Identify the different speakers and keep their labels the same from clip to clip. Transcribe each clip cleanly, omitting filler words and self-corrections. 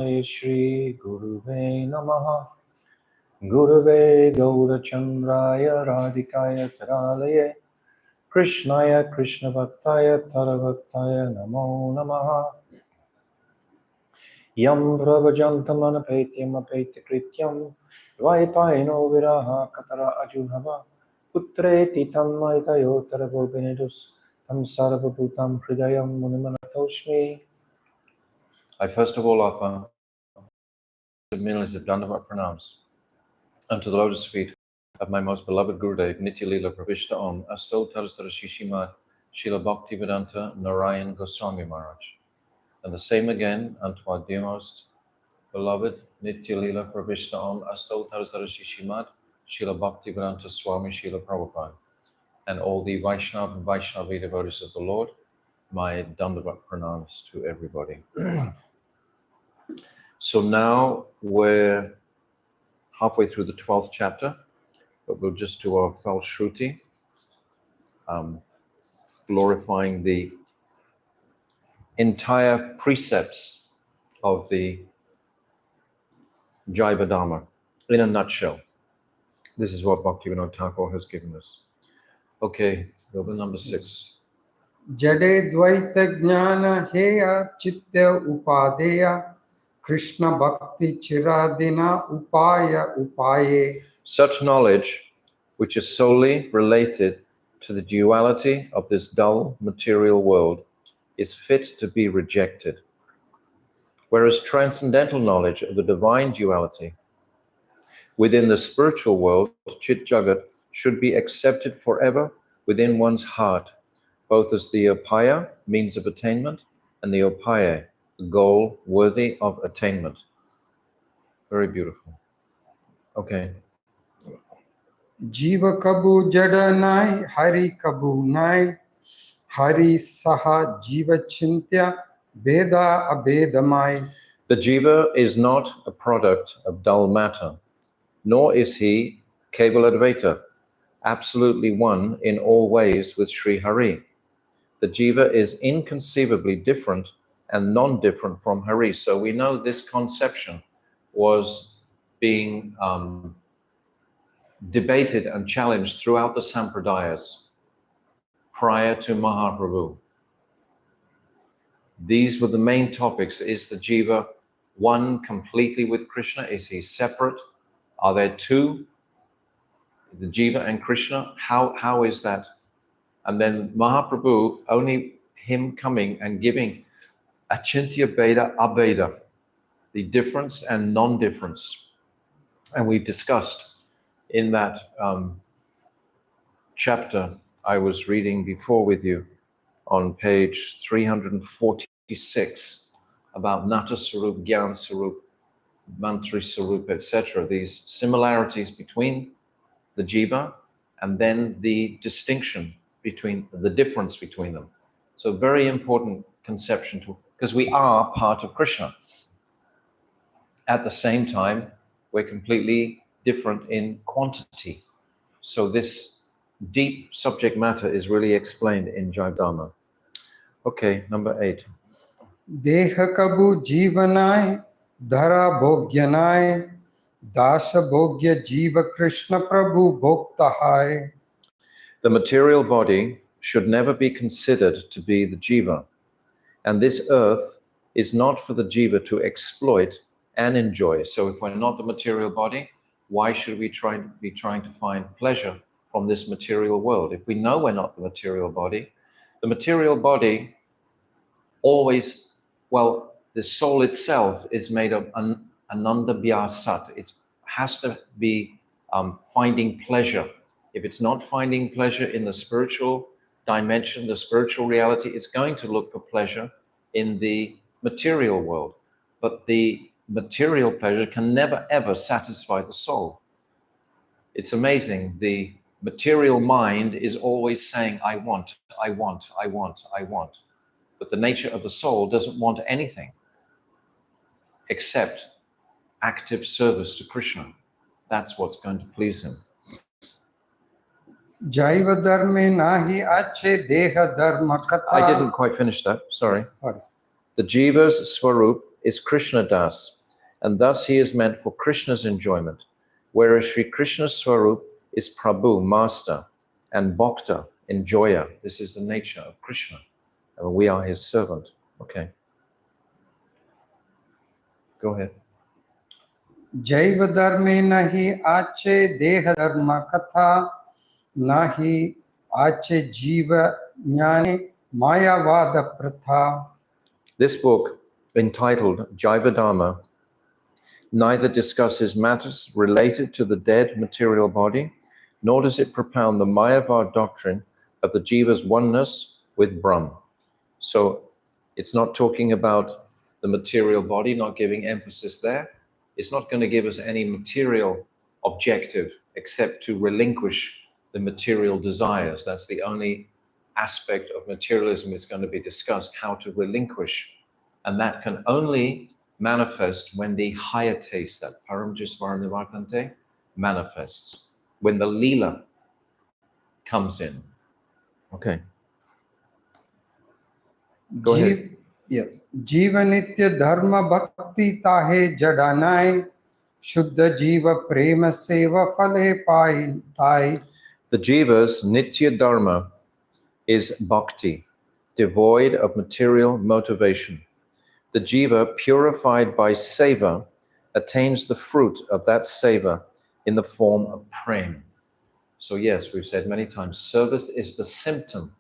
Speaker 1: Shri Guruve Namaha. Guruve Gaurachandraya Radhikaya Taralaye Krishnaya Krishna Bhaktaya Tarabhaktaya Namo Namaha. Yam Pravajantamana Petyam Apetya Krityam Vaipaino Viraha Katara Ajunhava Putreti Tanmaitayo Tarabobinidus Tam Sarvabhutam Hridayam Munimanatoshmi. I first of all offer a millions of Dandavat pranams unto the lotus feet of my most beloved Gurudev, Nitya Leela Pravishta Om, Astol Tarasara Shishimad, Srila Bhaktivedanta Narayan Goswami Maharaj. And the same again unto our dear most beloved Nitya Leela Pravishta Om, Astol Tarasara Shishimad, Srila Bhaktivedanta Swami Srila Prabhupada. And all the Vaishnava and Vaishnavi devotees of the Lord, my Dandavat pranams to everybody. So now we're halfway through the 12th chapter, but we'll just do our Fal Shruti, glorifying the entire precepts of the Jaiva-Dharma in a nutshell. This is what Bhaktivinoda Thakur has given us. Okay, go to number 6.
Speaker 2: Jade Dvaita Jnana Heya Chitya Upadeya Krishna Bhakti Chiradina Upaya Upaye.
Speaker 1: Such knowledge, which is solely related to the duality of this dull material world, is fit to be rejected. Whereas transcendental knowledge of the divine duality within the spiritual world, Chit Jagat, should be accepted forever within one's heart, both as the upaya, means of attainment, and the upaya, the goal worthy of attainment. Very beautiful. Okay.
Speaker 2: Jiva Kabu Jada Nai, Hari Kabu Nai, Hari Saha Jiva Chintya, Veda Abedamai.
Speaker 1: The jiva is not a product of dull matter, nor is he Keval Advaita, absolutely one in all ways with Sri Hari. The jiva is inconceivably different and non-different from Hari. So we know this conception was being debated and challenged throughout the Sampradayas prior to Mahaprabhu. These were the main topics. Is the jiva one completely with Krishna? Is he separate? Are there two? The jiva and Krishna? How is that? And then Mahaprabhu, only him coming and giving Achintya Beda Abeda, the difference and non-difference. And we discussed in that chapter I was reading before with you on page 346 about Nata Sarup, Gyan Sarup, Mantri Sarup, etc. These similarities between the jiva and then the distinction between the difference between them. So very important conception to, because we are part of Krishna. At the same time, we're completely different in quantity. So this deep subject matter is really explained in Jaiva-Dharma. Okay, number 8.
Speaker 2: Deha Kabu Jivanai, Dhara Bhogyanai, Dasa Bhogya Jiva Krishna Prabhu Bhoktahai.
Speaker 1: The material body should never be considered to be the jiva, and this earth is not for the jiva to exploit and enjoy. So if we're not the material body, why should we be trying to find pleasure from this material world? If we know we're not the material body always, well, the soul itself is made of ananda bhyasat. It has to be finding pleasure. If it's not finding pleasure in the spiritual dimension, the spiritual reality, it's going to look for pleasure in the material world. But the material pleasure can never ever satisfy the soul. It's amazing. The material mind is always saying, I want, I want, I want, I want. But the nature of the soul doesn't want anything except active service to Krishna. That's what's going to please him.
Speaker 2: Jaiva-Dharma Nahi Ache Deha Dharma Katha.
Speaker 1: I didn't quite finish that, sorry. The jiva's swarup
Speaker 3: is Krishna Das, and thus he is meant for Krishna's enjoyment, whereas Sri Krishna's Swarup is Prabhu, master, and Bhakta, enjoyer. This is the nature of Krishna, and we are his servant. Okay. Go ahead.
Speaker 2: Jaiva-Dharme nahi ache Deha-Dharma katha, nahi ache Jiva Jnane Mayavada Pratha.
Speaker 3: This book, entitled Jaiva-Dharma, neither discusses matters related to the dead material body, nor does it propound the Mayavad doctrine of the jiva's oneness with Brahm. So it's not talking about the material body, not giving emphasis there. It's not going to give us any material objective except to relinquish the material desires. That's the only aspect of materialism is going to be discussed, how to relinquish. And that can only manifest when the higher taste, that paramjisvara nivartante, manifests, when the lila comes in. Okay. Go ahead.
Speaker 2: Yes. Jiva Nitya Dharma Bhakti Tahe Jadanai, Shuddha Jiva Prema Seva Phale Pai Tai.
Speaker 3: The jiva's nitya dharma is bhakti, devoid of material motivation. The jiva, purified by seva, attains the fruit of that seva in the form of prem. So yes, we've said many times, service is the symptom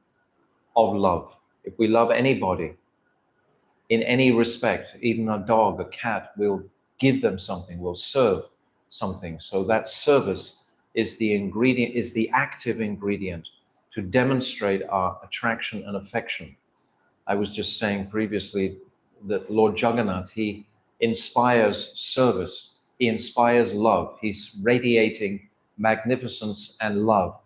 Speaker 3: of love. If we love anybody, in any respect, even a dog, a cat, we'll give them something, we'll serve something. So that service is the ingredient, is the active ingredient to demonstrate our attraction and affection. I was just saying previously that Lord Jagannath, he inspires service, he inspires love, he's radiating magnificence and love.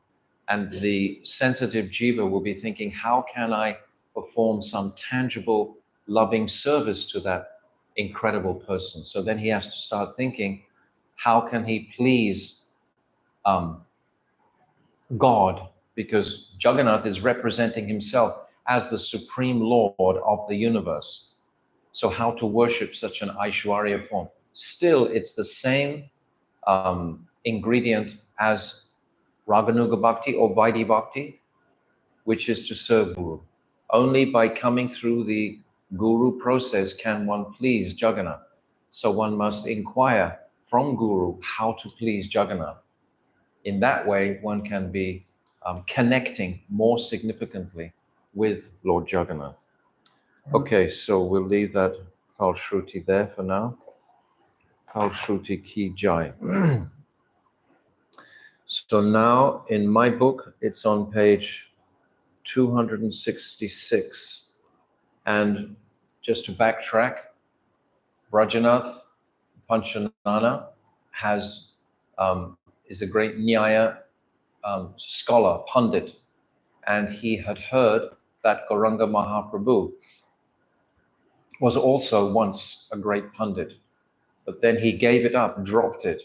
Speaker 3: And the sensitive jiva will be thinking, how can I perform some tangible, loving service to that incredible person? So then he has to start thinking, how can he please God? Because Jagannath is representing himself as the supreme Lord of the universe. So how to worship such an Aishwarya form? Still, it's the same ingredient as Raganuga Bhakti or Vaidhi Bhakti, which is to serve Guru. Only by coming through the Guru process can one please Jagannath. So one must inquire from Guru how to please Jagannath. In that way, one can be connecting more significantly with Lord Jagannath. Okay, so we'll leave that Falshruti there for now. Falshruti ki jai. So now in my book, it's on page 266. And just to backtrack, Brajanath Panchanana is a great Nyaya scholar, Pandit, and he had heard that Gauranga Mahaprabhu was also once a great Pandit, but then he gave it up, dropped it,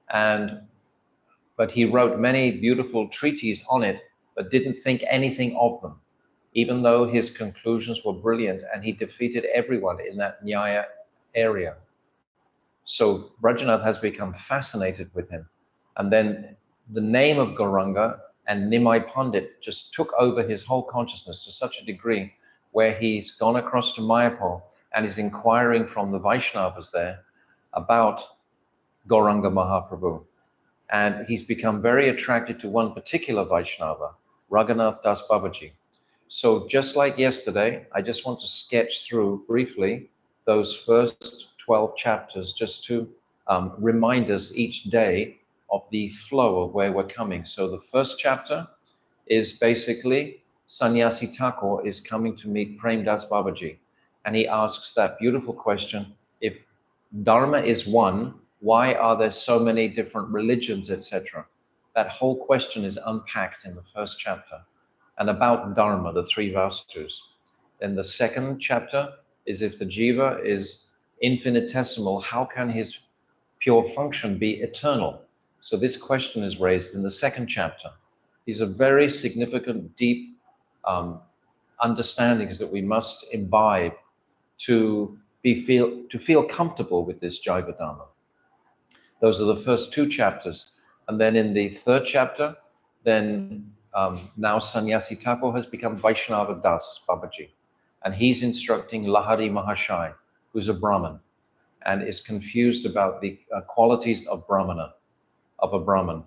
Speaker 3: but he wrote many beautiful treatises on it, but didn't think anything of them, even though his conclusions were brilliant and he defeated everyone in that Nyaya area. So Brajanath has become fascinated with him. And then the name of Gauranga and Nimai Pandit just took over his whole consciousness to such a degree where he's gone across to Mayapur and is inquiring from the Vaishnavas there about Gauranga Mahaprabhu. And he's become very attracted to one particular Vaishnava, Raghunath Das Babaji. So just like yesterday, I just want to sketch through briefly those first 12 chapters just to remind us each day of the flow of where we're coming. So the first chapter is basically Sannyasi Thakur is coming to meet Prem Das Babaji. And he asks that beautiful question, if Dharma is one, why are there so many different religions, etc.? That whole question is unpacked in the first chapter. And about Dharma, the three Vastus. Then the second chapter is if the jiva is infinitesimal, how can his pure function be eternal? So this question is raised in the second chapter. These are very significant, deep understandings that we must imbibe to feel comfortable with this Jaiva-Dharma. Those are the first two chapters. And then in the third chapter, then now Sannyasi Thakur has become Vaishnava Das Babaji. And he's instructing Lahari Mahashai, who's a Brahmin, and is confused about the qualities of a Brahman.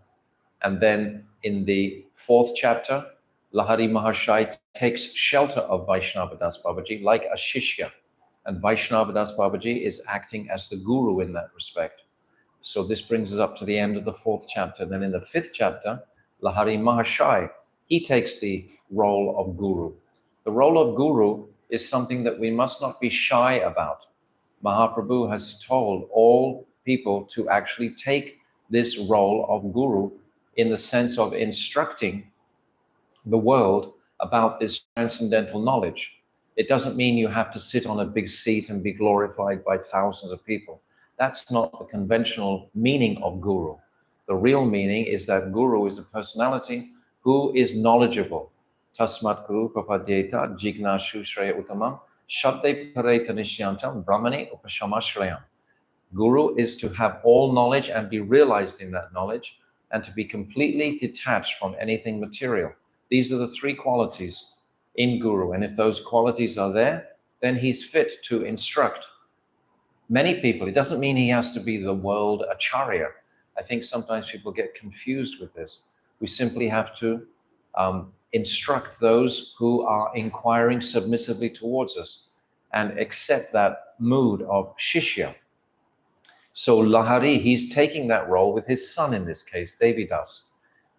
Speaker 3: And then in the fourth chapter, Lahari Mahashai takes shelter of Vaishnava Das Babaji like a Shishya. And Vaishnava Das Babaji is acting as the guru in that respect. So this brings us up to the end of the fourth chapter. Then in the fifth chapter, Lahari Mahashai, he takes the role of guru. The role of guru is something that we must not be shy about. Mahaprabhu has told all people to actually take this role of guru in the sense of instructing the world about this transcendental knowledge. It doesn't mean you have to sit on a big seat and be glorified by thousands of people. That's not the conventional meaning of guru. The real meaning is that guru is a personality who is knowledgeable. Tasmat guru papadyeta jignashu shreya uttamam shabde pareta nishyantam brahmani upashamashrayam. Guru is to have all knowledge and be realized in that knowledge and to be completely detached from anything material. These are the three qualities in guru. And if those qualities are there, then he's fit to instruct many people. It doesn't mean he has to be the world acharya. I think sometimes people get confused with this. We simply have to instruct those who are inquiring submissively towards us and accept that mood of shishya. So Lahari, he's taking that role with his son in this case, Devidas,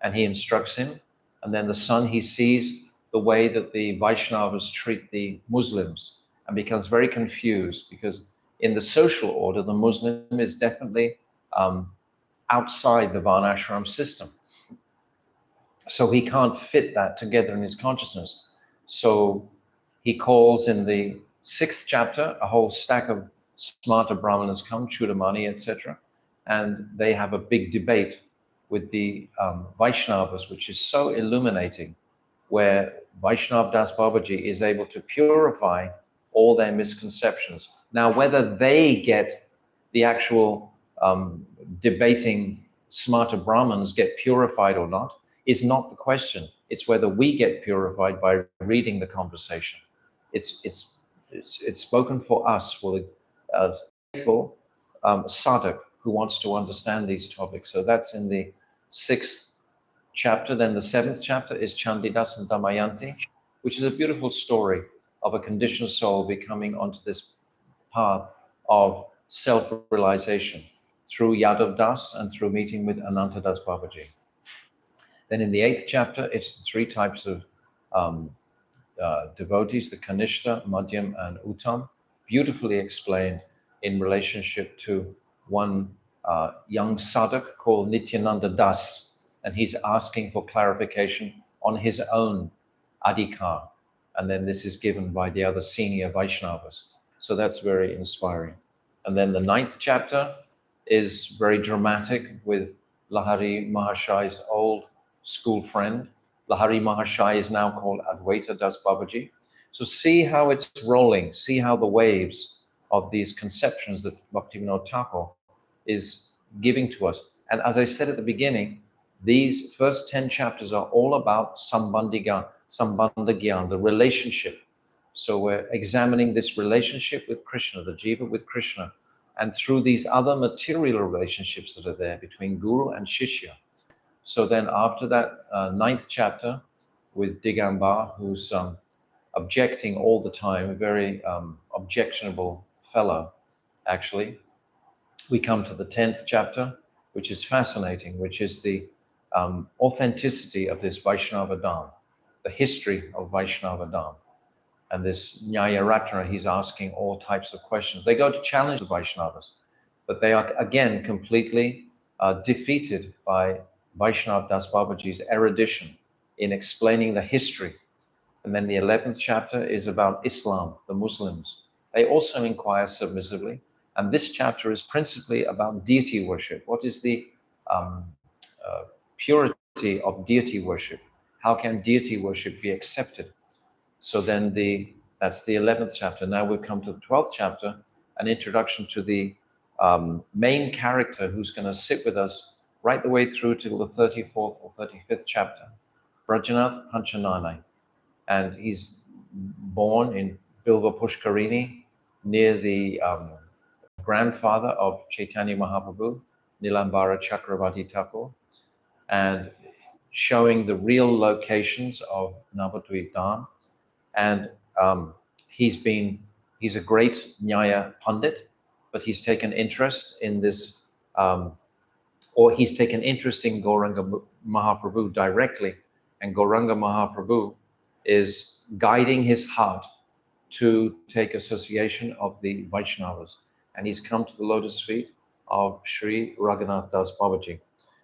Speaker 3: and he instructs him. And then the son, he sees the way that the Vaishnavas treat the Muslims and becomes very confused because in the social order, the Muslim is definitely outside the Varnashram system. So he can't fit that together in his consciousness. So he calls in the sixth chapter, a whole stack of smarter Brahmanas come, Chudamani, etc. And they have a big debate with the Vaishnavas, which is so illuminating, where Vaishnav Das Babaji is able to purify all their misconceptions. Now, whether they get the actual debating smarter Brahmins get purified or not is not the question. It's whether we get purified by reading the conversation. It's spoken for us, for the faithful sadhak who wants to understand these topics. So that's in the sixth chapter. Then the seventh chapter is Chandidas and Damayanti, which is a beautiful story of a conditioned soul becoming onto this path of self-realization through Yadav Das and through meeting with Ananta Das Babaji. Then in the eighth chapter, it's the three types of devotees, the Kanishta, Madhyam, and Uttam, beautifully explained in relationship to one young sadhak called Nityananda Das, and he's asking for clarification on his own adhikar. And then this is given by the other senior Vaishnavas. So that's very inspiring. And then the ninth chapter is very dramatic with Lahari Mahashai's old school friend. Lahari Mahashai is now called Advaita Das Babaji. So see how it's rolling, see how the waves of these conceptions that Bhaktivinoda Thakur is giving to us. And as I said at the beginning, these first 10 chapters are all about Sambandha Gyan, the relationship. So we're examining this relationship with Krishna, the Jiva with Krishna, and through these other material relationships that are there between Guru and Shishya. So then after that ninth chapter with Digambar, who's objecting all the time, a very objectionable fellow, actually, we come to the 10th chapter, which is fascinating, which is the authenticity of this Vaishnava Dham, the history of Vaishnava Dham. And this Nyaya Ratna, he's asking all types of questions. They go to challenge the Vaishnavas, but they are again completely defeated by Vaishnav Das Babaji's erudition in explaining the history. And then the 11th chapter is about Islam, the Muslims. They also inquire submissively. And this chapter is principally about deity worship. What is the purity of deity worship? How can deity worship be accepted? So then that's the 11th chapter. Now we've come to the 12th chapter, an introduction to the main character who's going to sit with us right the way through till the 34th or 35th chapter, Brajanath Panchananai. And he's born in Bilva Pushkarini, near the grandfather of Chaitanya Mahaprabhu, Nilambara Chakravarti Thakur, and showing the real locations of Navadvip Dham. And he's a great Nyaya Pandit, but he's taken interest in this, or he's taken interest in Gauranga Mahaprabhu directly, and Gauranga Mahaprabhu is guiding his heart to take association of the Vaishnavas. And he's come to the lotus feet of Sri Raghunath Das Babaji.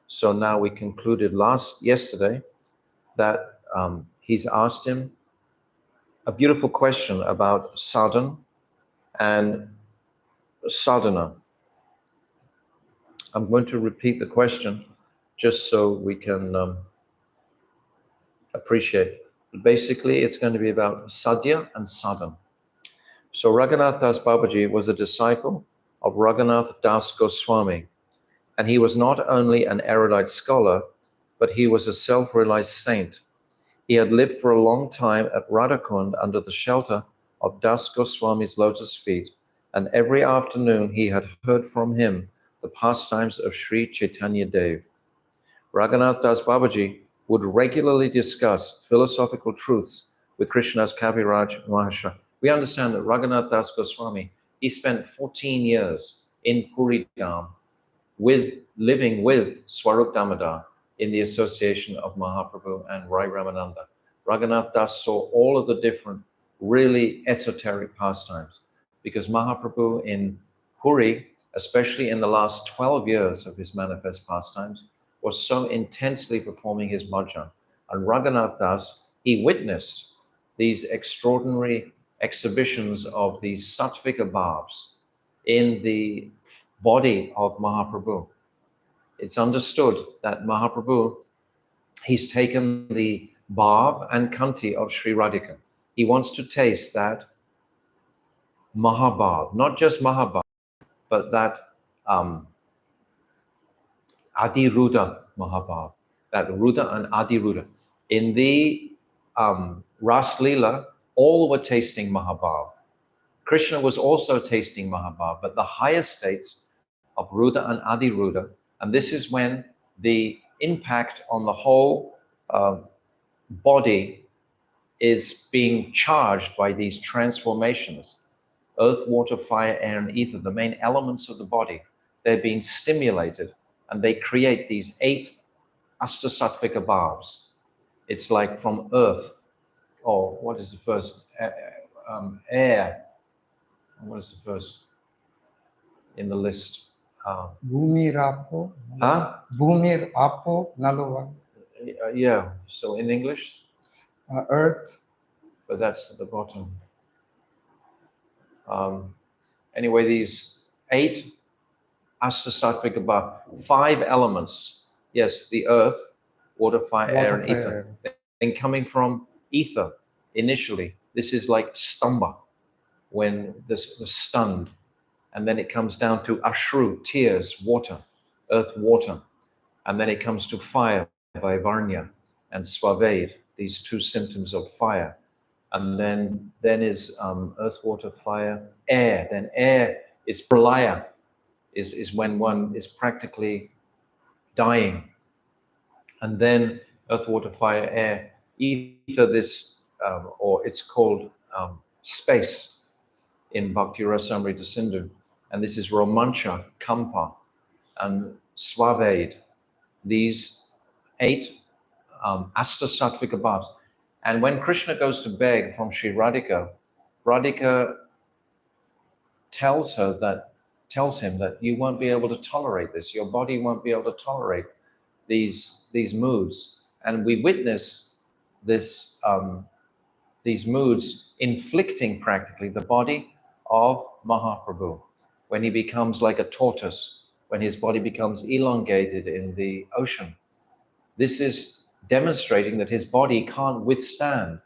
Speaker 3: So now we concluded yesterday that he's asked him a beautiful question about sadhana and sadhana. I'm going to repeat the question just so we can appreciate. Basically, it's going to be about sadhya and sadhana. So Raghunath Das Babaji was a disciple of Raghunath Das Goswami, and he was not only an erudite scholar, but he was a self-realized saint. He had lived for a long time at Radhakund under the shelter of Das Goswami's lotus feet, and every afternoon he had heard from him the pastimes of Sri Chaitanya Dev. Raghunath Das Babaji would regularly discuss philosophical truths with Krishna's Kaviraj Mahasaya. We understand that Raghunath Das Goswami, he spent 14 years in Puri Dham living with Swarup Damodar in the association of Mahaprabhu and Rai Ramananda. Raghunath Das saw all of the different really esoteric pastimes, because Mahaprabhu in Puri, especially in the last 12 years of his manifest pastimes, was so intensely performing his bhajan. And Raghunath Das, he witnessed these extraordinary exhibitions of these sattvika bhavs in the body of Mahaprabhu. It's understood that Mahaprabhu, he's taken the bhav and kanti of Sri Radhika. He wants to taste that Mahabhav, not just Mahabhav, but that Adiruda Mahabhav, that Ruda and Adiruda. In the Ras Leela, all were tasting Mahabhav. Krishna was also tasting Mahabhav, but the higher states of Ruda and Adiruda, and this is when the impact on the whole body is being charged by these transformations. Earth, water, fire, air, and ether, the main elements of the body, they're being stimulated, and they create these 8 Ashtasattvika bhavs. It's like from earth, or what is the first? Air. What is the first in the list?
Speaker 2: Bhumir Apo.
Speaker 3: Huh?
Speaker 2: Bhumir Apo Nalova.
Speaker 3: Yeah, so in English?
Speaker 2: Earth.
Speaker 3: But that's at the bottom. Anyway, these 8 Ashtasattvika bhavs, 5 elements. Yes, the earth, water, fire, air, and ether. And coming from ether initially, this is like stamba, when this was stunned. And then it comes down to ashru, tears, water, earth, water. And then it comes to fire by varnya and swaved, these 2 symptoms of fire. And then is earth, water, fire, air. Then air is pralaya, is when one is practically dying. And then earth, water, fire, air, ether, this, or it's called space in Bhakti Rasamrita Sindhu. And this is romancha, kampa, and swaved, these 8 Ashtasattvika bhavs. And when Krishna goes to beg from Sri Radhika, Radhika tells him that you won't be able to tolerate this. Your body won't be able to tolerate these moods. And we witness this, these moods inflicting practically the body of Mahaprabhu when he becomes like a tortoise, when his body becomes elongated in the ocean. This is demonstrating that his body can't withstand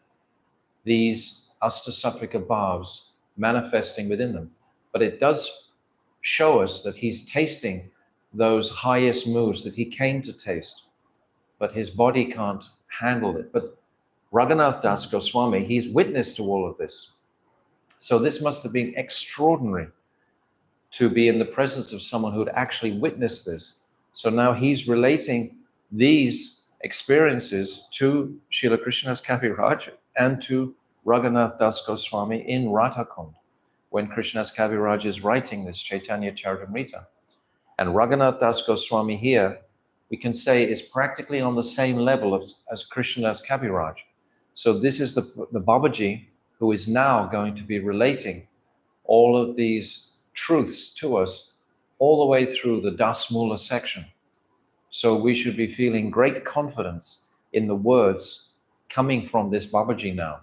Speaker 3: these Ashtasattvika bhavs manifesting within them. but it does show us that he's tasting those highest moods that he came to taste, but his body can't handle it. But Raghunath Das Goswami, he's witness to all of this. So this must have been extraordinary to be in the presence of someone who had actually witnessed this. So now he's relating these experiences to Srila Krishnadas Kaviraj and to Raghunath Das Goswami in Radhakund, when Krishnadas Kaviraj is writing this Chaitanya Charitamrita. And Raghunath Das Goswami here, we can say, is practically on the same level as Krishnadas Kaviraj. So this is the Babaji who is now going to be relating all of these truths to us all the way through the Das Mula section. So we should be feeling great confidence in the words coming from this Babaji now.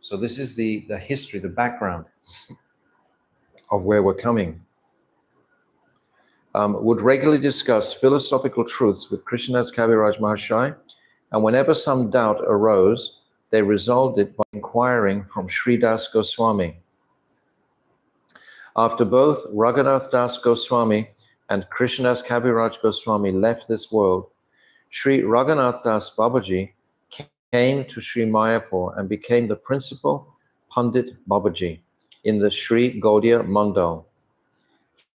Speaker 3: So this is the history, the background of where we're coming. Would regularly discuss philosophical truths with Krishnadas Kaviraj Mahashai, and whenever some doubt arose, they resolved it by inquiring from Sri Das Goswami. After both Raghunath Das Goswami and Krishnadas Kaviraj Goswami left this world, Sri Raghunath Das Babaji came to Sri Mayapur and became the principal Pandit Babaji in the Sri Gaudiya Mandal.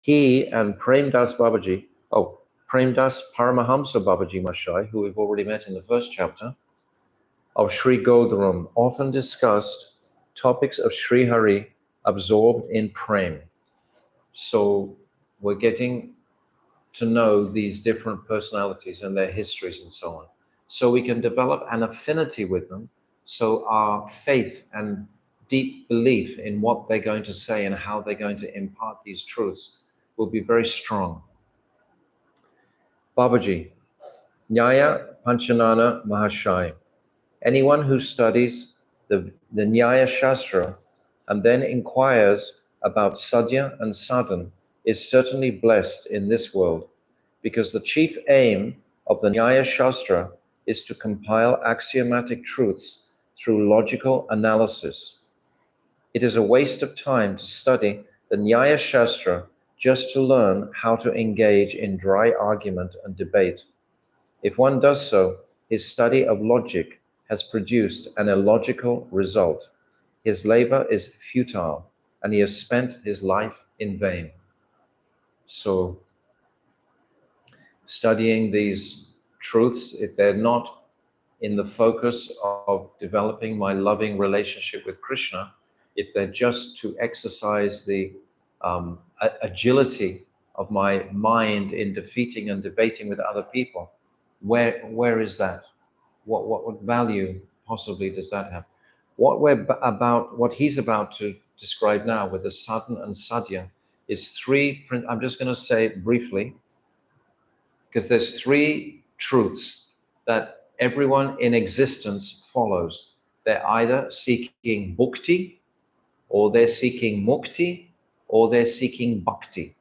Speaker 3: He and Premdas Babaji, Premdas Paramahamsa Babaji Mahashai, who we've already met in the first chapter, of Sri Godharam, often discussed topics of Sri Hari absorbed in Prem. So we're getting to know these different personalities and their histories and so on. So we can develop an affinity with them, so our faith and deep belief in what they're going to say and how they're going to impart these truths will be very strong. Babaji, Nyaya Panchanana Mahashai. Anyone who studies the Nyaya Shastra and then inquires about sadhya and sadhan is certainly blessed in this world, because the chief aim of the Nyaya Shastra is to compile axiomatic truths through logical analysis. It is a waste of time to study the Nyaya Shastra just to learn how to engage in dry argument and debate. If one does so, his study of logic has produced an illogical result. His labor is futile, and he has spent his life in vain. So, studying these truths, if they're not in the focus of developing my loving relationship with Krishna, if they're just to exercise the agility of my mind in defeating and debating with other people, where is that? What value possibly does that have? What he's about to describe now with the sadhan and sadhya is three. I'm just going to say it briefly, because there's three truths that everyone in existence follows. They're either seeking bhukti, or they're seeking mukti, or they're seeking bhakti.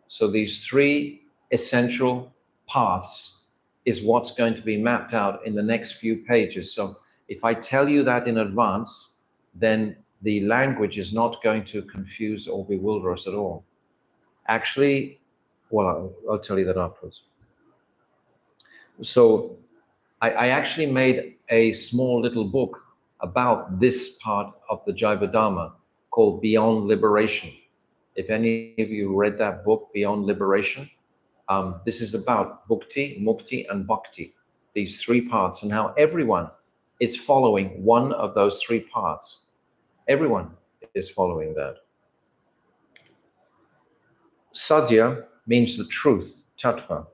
Speaker 3: So these three essential paths is what's going to be mapped out in the next few pages. So if I tell you that in advance, then the language is not going to confuse or bewilder us at all. Actually, well, I'll tell you that afterwards. So I actually made a small little book about this part of the Jaiva-Dharma called Beyond Liberation. If any of you read that book, Beyond Liberation, this is about bhukti, mukti, and bhakti, these three paths, and how everyone is following one of those three paths. Everyone is following that. Sadhya means the truth, tattva,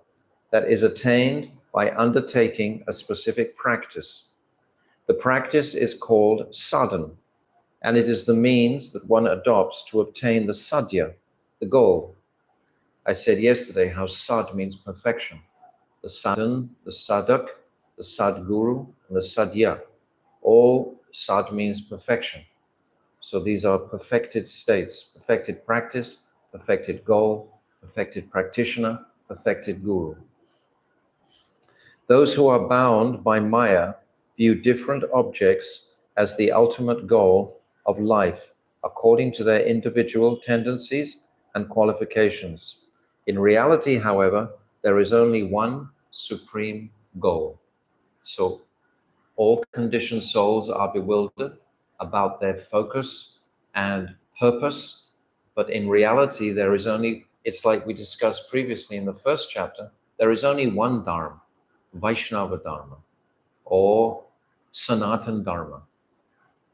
Speaker 3: that is attained by undertaking a specific practice. The practice is called sadhan, and it is the means that one adopts to obtain the sadhya, the goal. I said yesterday how sad means perfection. The sadhan, the sadak, the sadguru, and the sadhya. All sad means perfection. So these are perfected states, perfected practice, perfected goal, perfected practitioner, perfected guru. Those who are bound by Maya view different objects as the ultimate goal of life according to their individual tendencies and qualifications. In reality, however, there is only one supreme goal. So all conditioned souls are bewildered about their focus and purpose, but in reality, there is only, it's like we discussed previously in the first chapter, there is only one Dharma, Vaishnava Dharma, or Sanatan Dharma,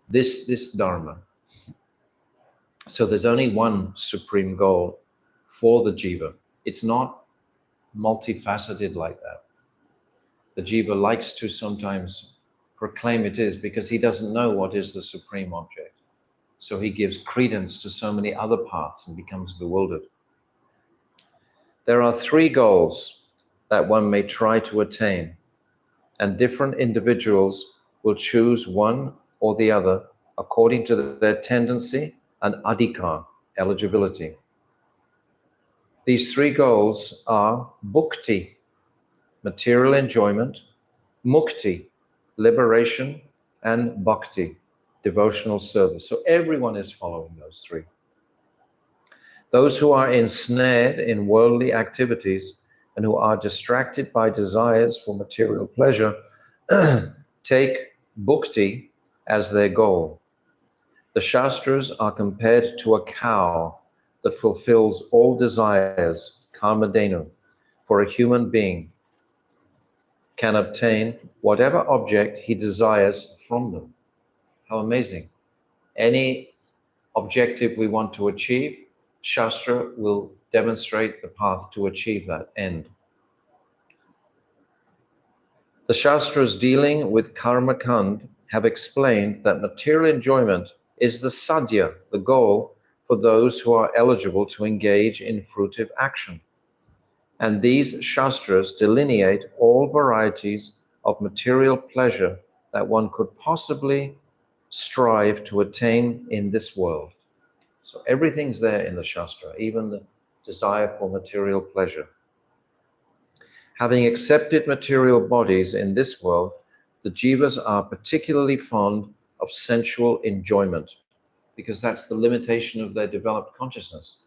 Speaker 3: this Dharma. So there's only one supreme goal for the jiva. It's not multifaceted like that. The jiva likes to sometimes proclaim it is because he doesn't know what is the supreme object. So he gives credence to so many other paths and becomes bewildered. There are three goals that one may try to attain, and different individuals will choose one or the other according to their tendency and adhikar, eligibility. These three goals are bhukti, material enjoyment, mukti, liberation, and bhakti, devotional service. So everyone is following those three. Those who are ensnared in worldly activities and who are distracted by desires for material pleasure take bhukti as their goal. The Shastras are compared to a cow that fulfills all desires, kamadhenu, for a human being can obtain whatever object he desires from them. How amazing. Any objective we want to achieve, Shastra will demonstrate the path to achieve that end. The Shastras dealing with karma kand have explained that material enjoyment is the sadhya, the goal, for those who are eligible to engage in fruitive action. And these Shastras delineate all varieties of material pleasure that one could possibly strive to attain in this world. So everything's there in the Shastra, even the desire for material pleasure. Having accepted material bodies in this world, the jivas are particularly fond of sensual enjoyment because that's the limitation of their developed consciousness.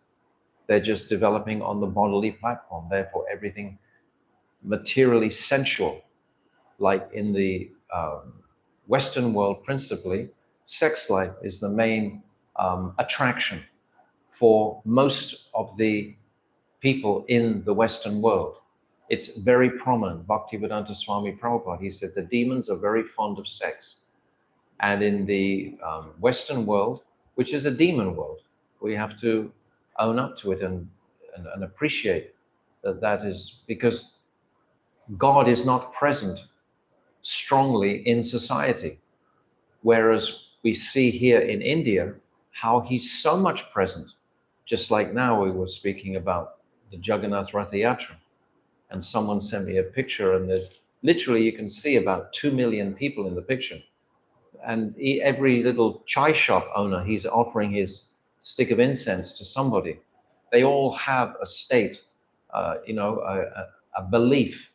Speaker 3: They're just developing on the bodily platform, therefore everything materially sensual, like in the Western world principally, sex life is the main attraction for most of the people in the Western world. It's very prominent. Bhaktivedanta Swami Prabhupada, he said the demons are very fond of sex. And in the Western world, which is a demon world, we have to own up to it and appreciate that is because God is not present strongly in society. Whereas we see here in India how he's so much present, just like now we were speaking about the Jagannath Rath Yatra. And someone sent me a picture and there's literally, you can see about 2 million people in the picture. And every little chai shop owner, he's offering his stick of incense to somebody. They all have a state, a belief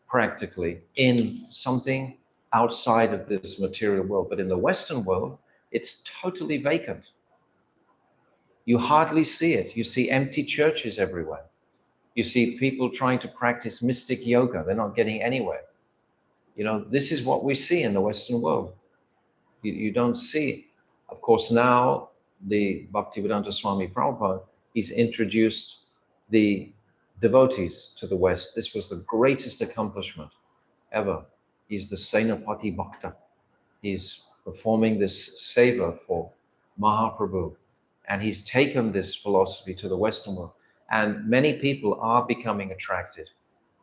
Speaker 3: practically in something outside of this material world. But in the Western world, it's totally vacant. You hardly see it. You see empty churches everywhere. You see people trying to practice mystic yoga. They're not getting anywhere. This is what we see in the Western world. You don't see. Of course, now the Bhaktivedanta Swami Prabhupada, he's introduced the devotees to the West. This was the greatest accomplishment ever. He's the Senapati Bhakta. He's performing this seva for Mahaprabhu. And he's taken this philosophy to the Western world. And many people are becoming attracted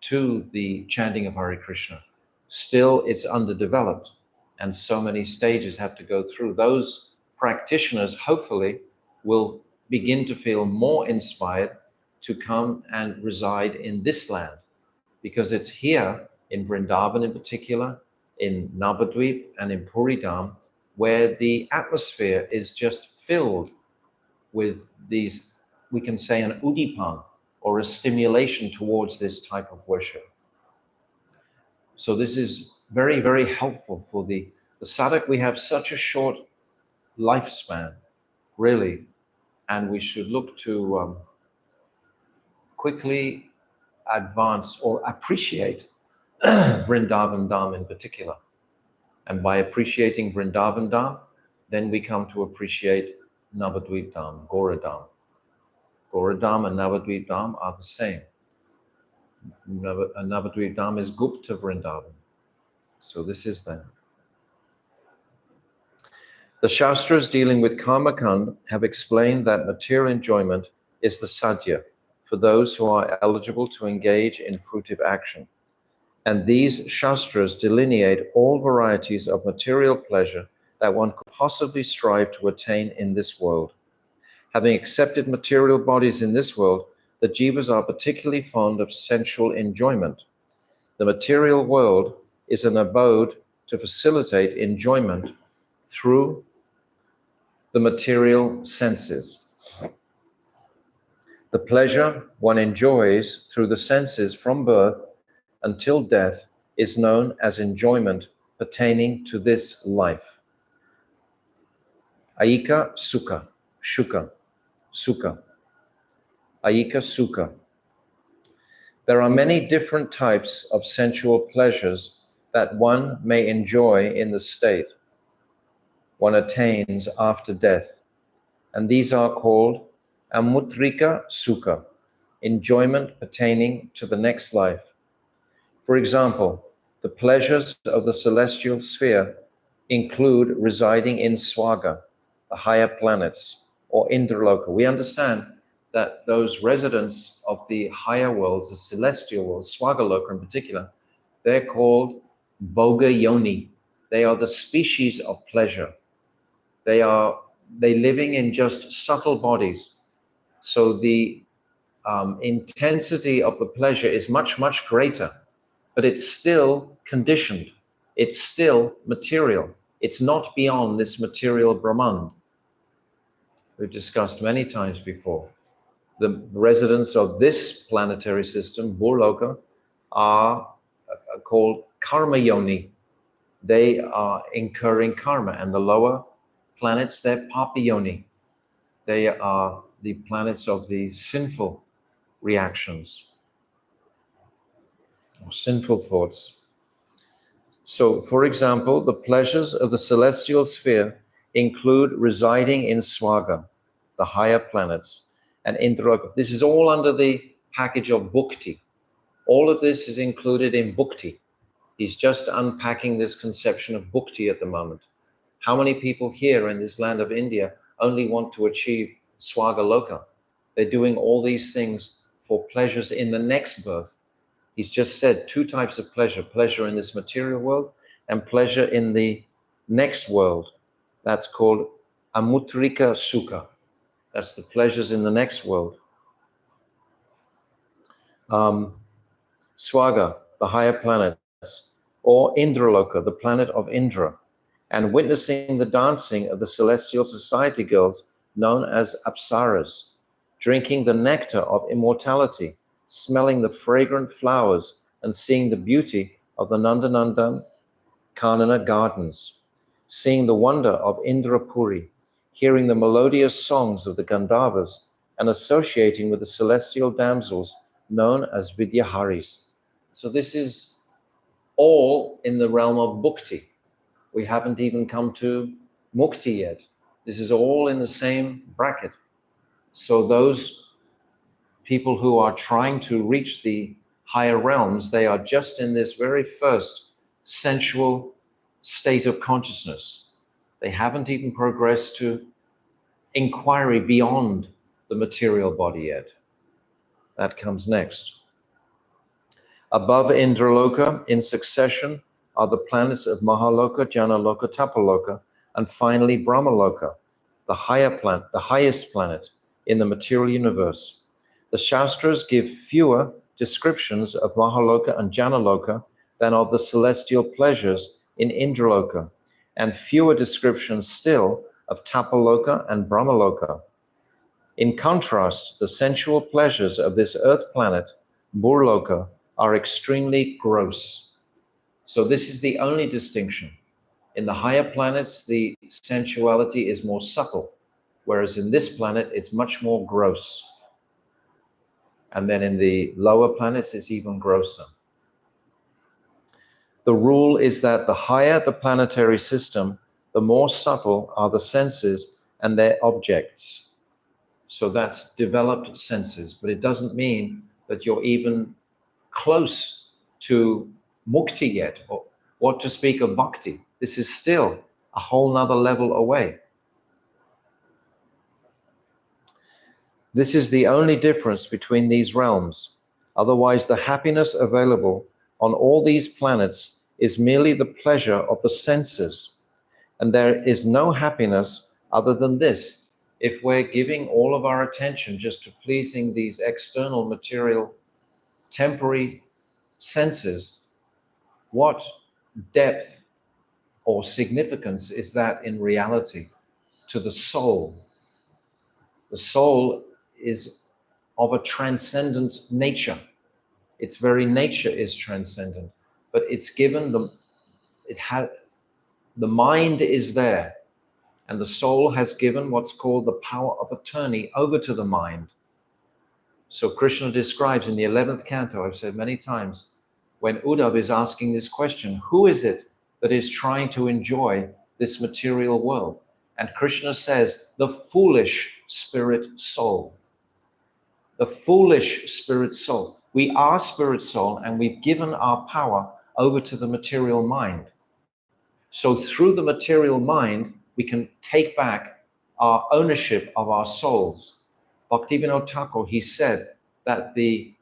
Speaker 3: to the chanting of Hare Krishna. Still, it's underdeveloped. And so many stages have to go through. Those practitioners, hopefully, will begin to feel more inspired to come and reside in this land. Because it's here, in Vrindavan in particular, in Navadvip and in Puridam, where the atmosphere is just filled with these, we can say an udipan, or a stimulation towards this type of worship. So this is very, very helpful for the sadhak. We have such a short lifespan. really, and we should look to quickly advance or appreciate Vrindavan Dham in particular. And by appreciating Vrindavan Dham, then we come to appreciate Navadvip Dham, Goradham. Goradham and Navadvip Dham are the same. Navadvip Dham is Gupta Vrindavan. So this is that. The Shastras dealing with Karmakand have explained that material enjoyment is the sadhya for those who are eligible to engage in fruitive action. And these Shastras delineate all varieties of material pleasure that one could possibly strive to attain in this world. Having accepted material bodies in this world, the jivas are particularly fond of sensual enjoyment. The material world is an abode to facilitate enjoyment through the material senses. The pleasure one enjoys through the senses from birth until death is known as enjoyment pertaining to this life. Aika sukha, shuka, sukha. Aika sukha. There are many different types of sensual pleasures that one may enjoy in the state one attains after death, and these are called amutrika sukha, enjoyment pertaining to the next life. For example, the pleasures of the celestial sphere include residing in Swaga, the higher planets, or Indraloka. We understand that those residents of the higher worlds, the celestial worlds, Swagaloka in particular, they're called Bhoga Yoni. They are the species of pleasure. They living in just subtle bodies. So the intensity of the pleasure is much, much greater, but it's still conditioned. It's still material. It's not beyond this material Brahman. We've discussed many times before. The residents of this planetary system, Burloka, are called Karma Yoni. They are incurring karma, and the lower planets, they're Papa Yoni. They are the planets of the sinful reactions or sinful thoughts. So, for example, the pleasures of the celestial sphere include residing in Swaga, the higher planets, and Indraloka. This is all under the package of bhukti. All of this is included in bhukti. He's just unpacking this conception of bhukti at the moment. How many people here in this land of India only want to achieve Swagaloka? They're doing all these things for pleasures in the next birth. He's just said two types of pleasure, pleasure in this material world and pleasure in the next world. That's called amutrika sukha. That's the pleasures in the next world. Swaga, the higher planets, or Indraloka, the planet of Indra, and witnessing the dancing of the celestial society girls known as Apsaras, drinking the nectar of immortality, smelling the fragrant flowers, and seeing the beauty of the Nandanandan Kanana gardens, seeing the wonder of Indrapuri, hearing the melodious songs of the Gandharvas, and associating with the celestial damsels known as Vidyaharis. So this is all in the realm of bhukti. We haven't even come to mukti yet. This is all in the same bracket. So those people who are trying to reach the higher realms, they are just in this very first sensual state of consciousness. They haven't even progressed to inquiry beyond the material body yet. That comes next. Above Indraloka, in succession, are the planets of Mahaloka, Janaloka, Tapaloka, and finally Brahmaloka, the highest planet in the material universe. The Shastras give fewer descriptions of Mahaloka and Janaloka than of the celestial pleasures in Indraloka, and fewer descriptions still of Tapaloka and Brahmaloka. In contrast, the sensual pleasures of this earth planet, Burloka, are extremely gross. So this is the only distinction. In the higher planets, the sensuality is more subtle. whereas in this planet, it's much more gross. And then in the lower planets, it's even grosser. The rule is that the higher the planetary system, the more subtle are the senses and their objects. So that's developed senses, but it doesn't mean that you're even close to mukti yet, or what to speak of bhakti. This is still a whole nother level away. This is the only difference between these realms. Otherwise, the happiness available on all these planets is merely the pleasure of the senses, and there is no happiness other than this. If we're giving all of our attention just to pleasing these external material, temporary senses, what depth or significance is that in reality to the soul? The soul is of a transcendent nature. Its very nature is transcendent, but it's given the mind is there, and the soul has given what's called the power of attorney over to the mind. So Krishna describes in the 11th canto, I've said many times, when Uddhava is asking this question, who is it that is trying to enjoy this material world? And Krishna says, the foolish spirit soul. The foolish spirit soul. We are spirit soul, and we've given our power over to the material mind. So through the material mind, we can take back our ownership of our souls. Bhaktivinoda Thakur, he said that the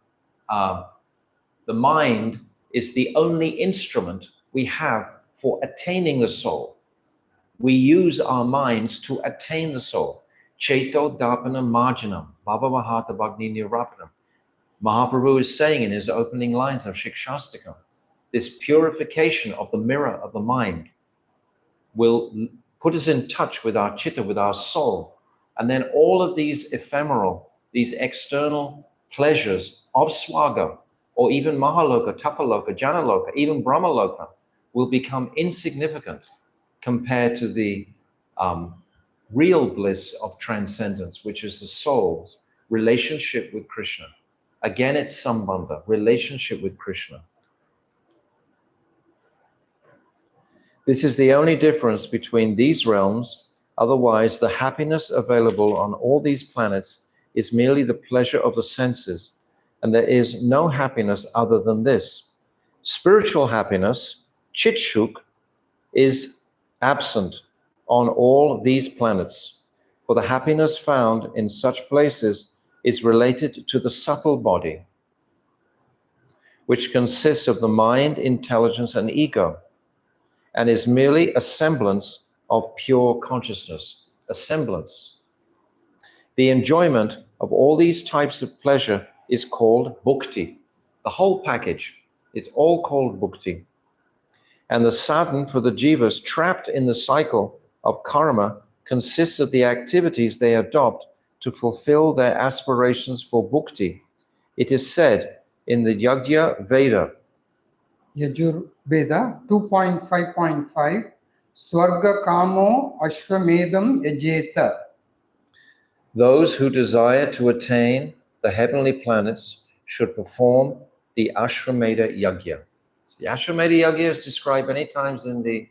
Speaker 3: mind is the only instrument we have for attaining the soul. We use our minds to attain the soul. Cheto Dapana Marjanam, Bhava Mahata Bhagni Nirapanam. Mahaprabhu is saying in his opening lines of Shikshastakam, this purification of the mirror of the mind will put us in touch with our chitta, with our soul. And then all of these ephemeral, these external pleasures of swaga, or even mahaloka, tapaloka, janaloka, even brahmaloka, will become insignificant compared to the real bliss of transcendence, which is the soul's relationship with Krishna. Again, it's sambandha, relationship with Krishna. This is the only difference between these realms. Otherwise, the happiness available on all these planets is merely the pleasure of the senses, and there is no happiness other than this. Spiritual happiness, chitshuk, is absent on all these planets, for the happiness found in such places is related to the subtle body, which consists of the mind, intelligence, and ego, and is merely a semblance of pure consciousness, a semblance. The enjoyment of all these types of pleasure is called bhukti. The whole package, it's all called bhukti. And the sadhan for the jivas trapped in the cycle of karma consists of the activities they adopt to fulfill their aspirations for bhukti. It is said in the Yajna Veda,
Speaker 2: Yajur-Veda 2.5.5, Swarga Kamo Ashvamedam Yajeta.
Speaker 3: those who desire to attain the heavenly planets should perform the Ashvamedha Yajna. The Ashvamedha Yajna is described many times in the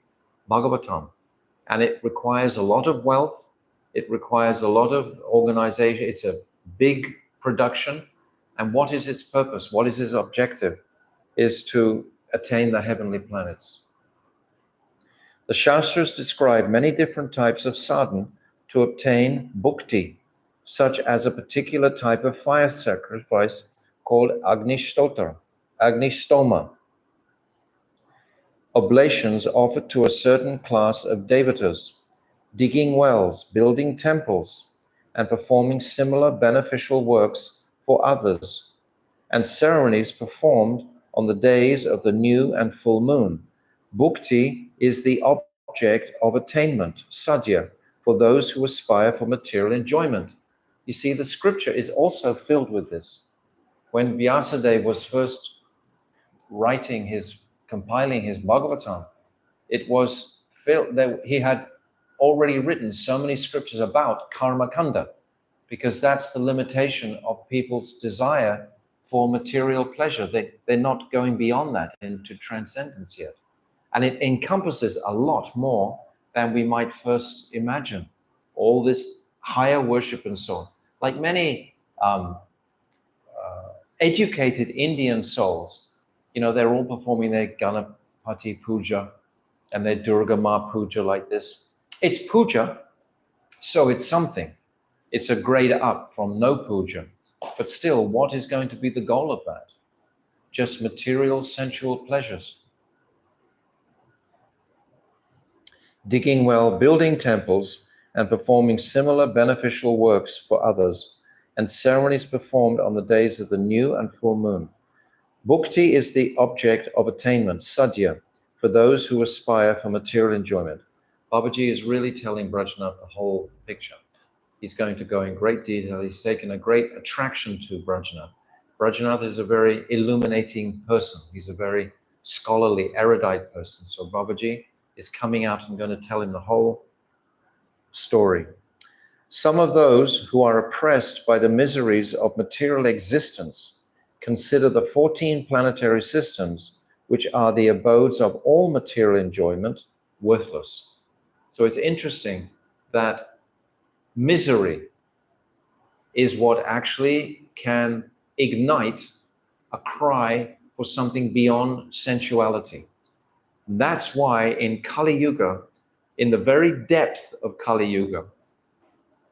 Speaker 3: Bhagavatam, and it requires a lot of wealth. It requires a lot of organization. It's a big production. And what is its purpose? What is its objective? Is to attain the heavenly planets. The Shastras describe many different types of sadhana to obtain bhukti, such as a particular type of fire sacrifice called Agnistoma. Oblations offered to a certain class of devatas, digging wells, building temples, and performing similar beneficial works for others, and ceremonies performed on the days of the new and full moon. Bhukti is the object of attainment, sadhya, for those who aspire for material enjoyment. You see, the scripture is also filled with this. When Vyasadeva was first compiling his Bhagavatam, it was filled that he had already written so many scriptures about karma kanda, because that's the limitation of people's desire for material pleasure. They're not going beyond that into transcendence yet. And it encompasses a lot more than we might first imagine. All this higher worship and so on. Like many educated Indian souls, they're all performing their Ganapati puja and their Durga Ma puja like this. It's puja, so it's something. It's a grade up from no puja. But still, what is going to be the goal of that? Just material, sensual pleasures. Digging well, building temples, and performing similar beneficial works for others, and ceremonies performed on the days of the new and full moon. Bhukti is the object of attainment, sadhya, for those who aspire for material enjoyment. Babaji is really telling Brajnath the whole picture. He's going to go in great detail. He's taken a great attraction to Brajnath. Brajnath is a very illuminating person. He's a very scholarly, erudite person. So Babaji is coming out and going to tell him the whole story. Some of those who are oppressed by the miseries of material existence consider the 14 planetary systems, which are the abodes of all material enjoyment, worthless. So it's interesting that misery is what actually can ignite a cry for something beyond sensuality. That's why in Kali Yuga, in the very depth of Kali Yuga,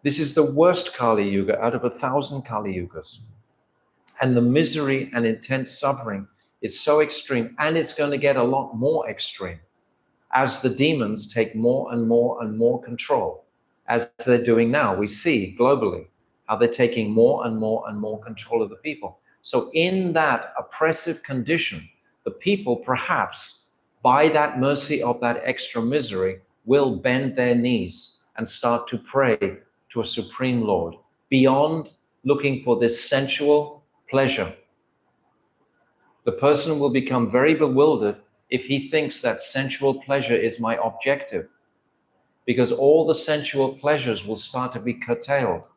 Speaker 3: this is the worst Kali Yuga out of 1,000 Kali Yugas. And the misery and intense suffering is so extreme, and it's going to get a lot more extreme as the demons take more and more and more control, as they're doing now. We see globally how they're taking more and more and more control of the people. So in that oppressive condition, the people perhaps, by that mercy of that extra misery, will bend their knees and start to pray to a Supreme Lord beyond looking for this sensual pleasure. The person will become very bewildered if he thinks that sensual pleasure is my objective, because all the sensual pleasures will start to be curtailed.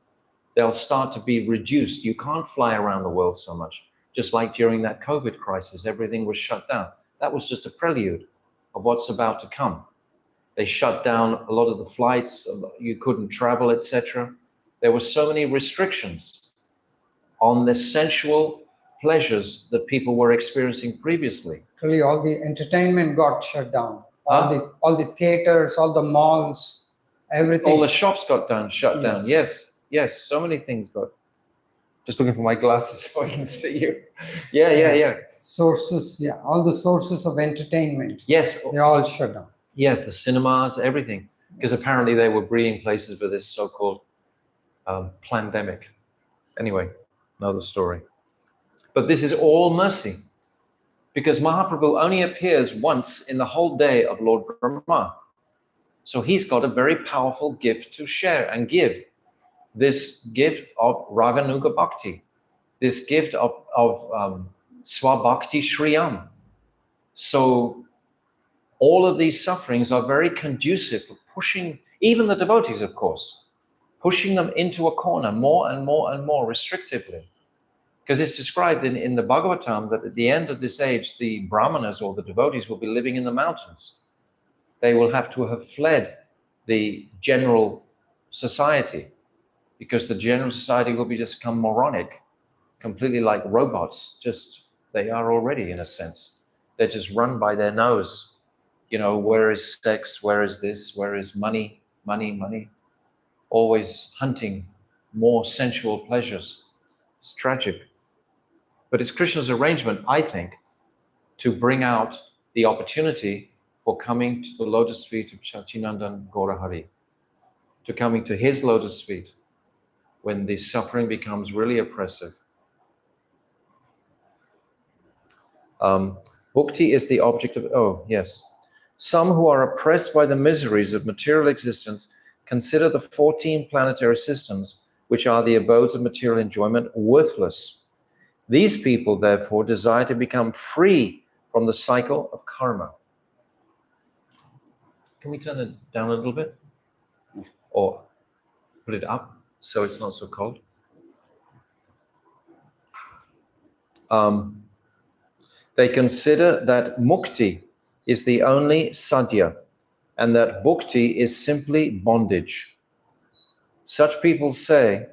Speaker 3: They'll start to be reduced. You can't fly around the world so much. Just like during that COVID crisis, everything was shut down. That was just a prelude of what's about to come. They shut down a lot of the flights. You couldn't travel, etc. There were so many restrictions on the sensual pleasures that people were experiencing previously.
Speaker 2: Actually, all the entertainment got shut down. All the theaters, all the malls, everything.
Speaker 3: All the shops got shut down. Yes, so many things got. Just looking for my glasses so I can see you. Yeah.
Speaker 2: Sources, all the sources of entertainment.
Speaker 3: Yes.
Speaker 2: They all shut down.
Speaker 3: Yes, the cinemas, everything. Because apparently they were breeding places for this so-called pandemic. Anyway, another story. But this is all mercy, because Mahaprabhu only appears once in the whole day of Lord Brahma. So he's got a very powerful gift to share and give. This gift of Raganuga Bhakti, this gift of Swabhakti Shriyam. So all of these sufferings are very conducive for pushing, even the devotees, of course, pushing them into a corner more and more and more restrictively. Because it's described in the Bhagavatam that at the end of this age, the brahmanas or the devotees will be living in the mountains. They will have to have fled the general society, because the general society will be just become moronic, completely like robots. They are already, in a sense. They're just run by their nose. Where is sex? Where is this? Where is money? Money. Always hunting more sensual pleasures. It's tragic. But it's Krishna's arrangement, I think, to bring out the opportunity for coming to the lotus feet of Sachinandan Gaurahari, to coming to his lotus feet when the suffering becomes really oppressive. Bhukti is the object of, Some who are oppressed by the miseries of material existence consider the 14 planetary systems, which are the abodes of material enjoyment, worthless. These people, therefore, desire to become free from the cycle of karma. Can we turn it down a little bit? or put it up so it's not so cold. They consider that mukti is the only sadhya and that bhukti is simply bondage. Such people say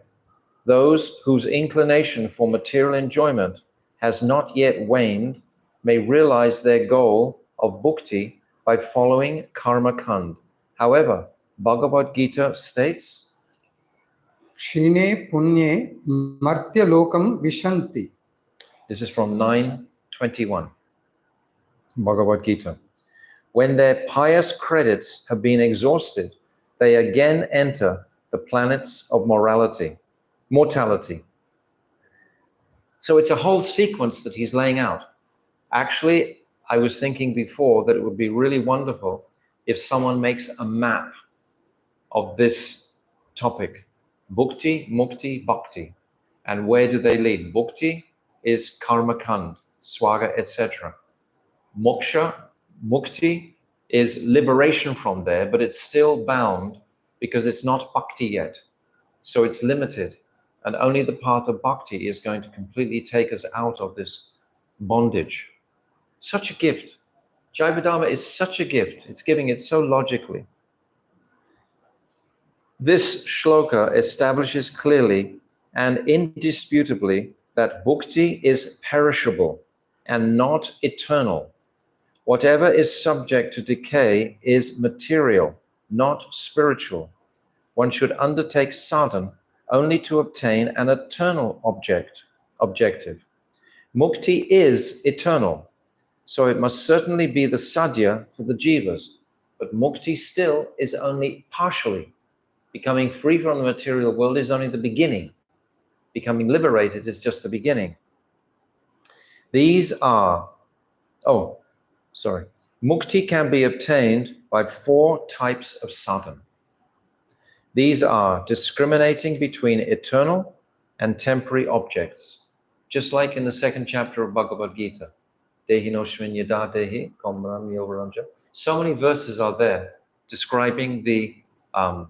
Speaker 3: those whose inclination for material enjoyment has not yet waned may realize their goal of bhukti by following karma kand. However, Bhagavad Gita states,
Speaker 2: Kshine punye martya lokam vishanti.
Speaker 3: this is from 9:21, Bhagavad Gita. When their pious credits have been exhausted, they again enter the planets of mortality. So it's a whole sequence that he's laying out. Actually, I was thinking before that it would be really wonderful if someone makes a map of this topic, bhukti, mukti, bhakti. And where do they lead? Bhukti is karma kand, swaga, etc. Moksha, mukti, is liberation from there, but it's still bound because it's not bhakti yet. So it's limited. And only the path of bhakti is going to completely take us out of this bondage. Such a gift. Jaiva-Dharma is such a gift. It's giving it so logically. This shloka establishes clearly and indisputably that bhukti is perishable and not eternal. Whatever is subject to decay is material, not spiritual. One should undertake sadhana only to obtain an eternal objective. Mukti is eternal, so it must certainly be the sadhya for the jivas, but mukti still is only partially. Becoming free from the material world is only the beginning. Becoming liberated is just the beginning. Mukti can be obtained by 4 types of sadhana. These are discriminating between eternal and temporary objects, just like in the 2nd chapter of Bhagavad Gita. Dehi noshmin yada dehi komram yovaranja. So many verses are there describing the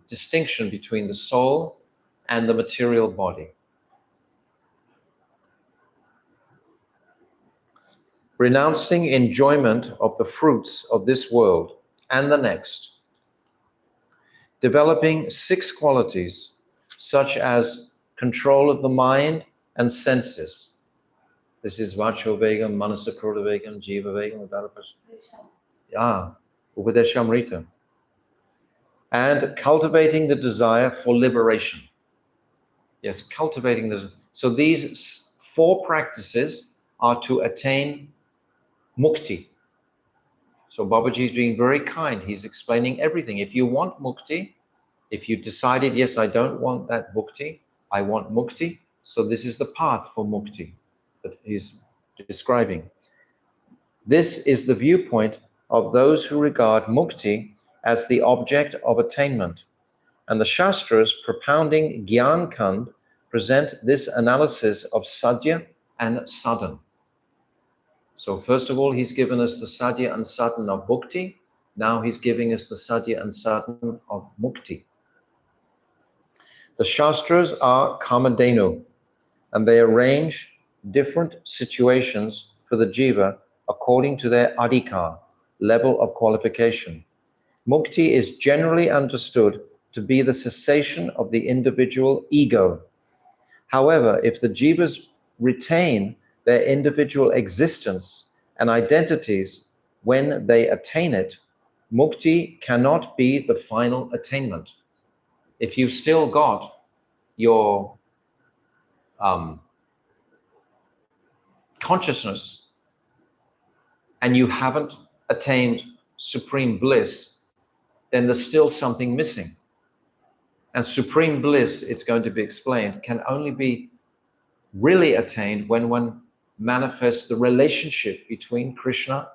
Speaker 3: distinction between the soul and the material body. Renouncing enjoyment of the fruits of this world and the next. Developing 6 qualities, such as control of the mind and senses. This is Vacho Vegam, Manasa Krodha Vegam, Jiva Vegam, Upadeshamrita. And cultivating the desire for liberation. Yes, cultivating the. So these 4 practices are to attain mukti. So Babaji is being very kind. He's explaining everything. If you want mukti, if you decided, yes, I don't want that bhukti, I want mukti, so this is the path for mukti that he's describing. This is the viewpoint of those who regard mukti as the object of attainment. And the Shastras propounding Gyan Kand present this analysis of sadhya and sadhana. So first of all, he's given us the sadhya and sadhana of bhukti. Now he's giving us the sadhya and sadhana of mukti. The Shastras are Kamadhenu, and they arrange different situations for the jiva according to their adhikar, level of qualification. Mukti is generally understood to be the cessation of the individual ego. However, if the jivas retain their individual existence and identities when they attain it, mukti cannot be the final attainment. If you've still got your consciousness and you haven't attained supreme bliss, then there's still something missing. And supreme bliss, it's going to be explained, can only be really attained when one manifests the relationship between Krishna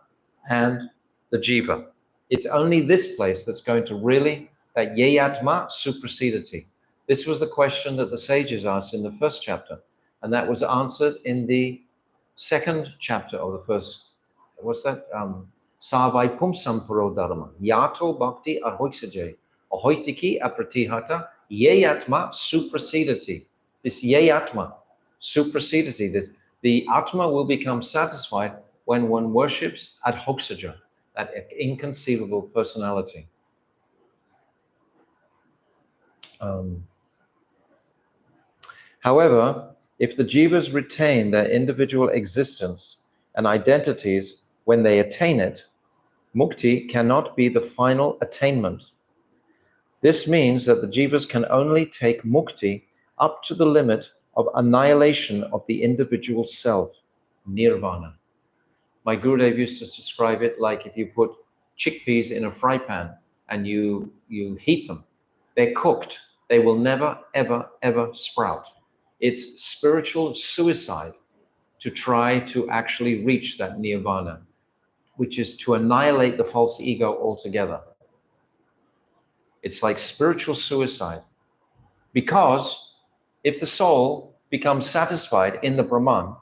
Speaker 3: and the jiva. It's only this place that's going to really, that yeyatma suprasidati. This was the question that the sages asked in the 1st chapter, and that was answered in the 2nd chapter of the 1st. What's that? Savai pumsam paro dharma, yato bhakti arhoiksaje, Ahoitiki apratihata yeyatma suprasidati. This yeyatma, suprasidati, the Atma will become satisfied when one worships adhoksaja, that inconceivable personality. However, if the jivas retain their individual existence and identities when they attain it, mukti cannot be the final attainment. This means that the jivas can only take mukti up to the limit of annihilation of the individual self, nirvana. My Gurudev used to describe it like if you put chickpeas in a fry pan and you heat them, they're cooked. They will never, ever, ever sprout. It's spiritual suicide to try to actually reach that nirvana, which is to annihilate the false ego altogether. It's like spiritual suicide. Because if the soul becomes satisfied in the Brahman,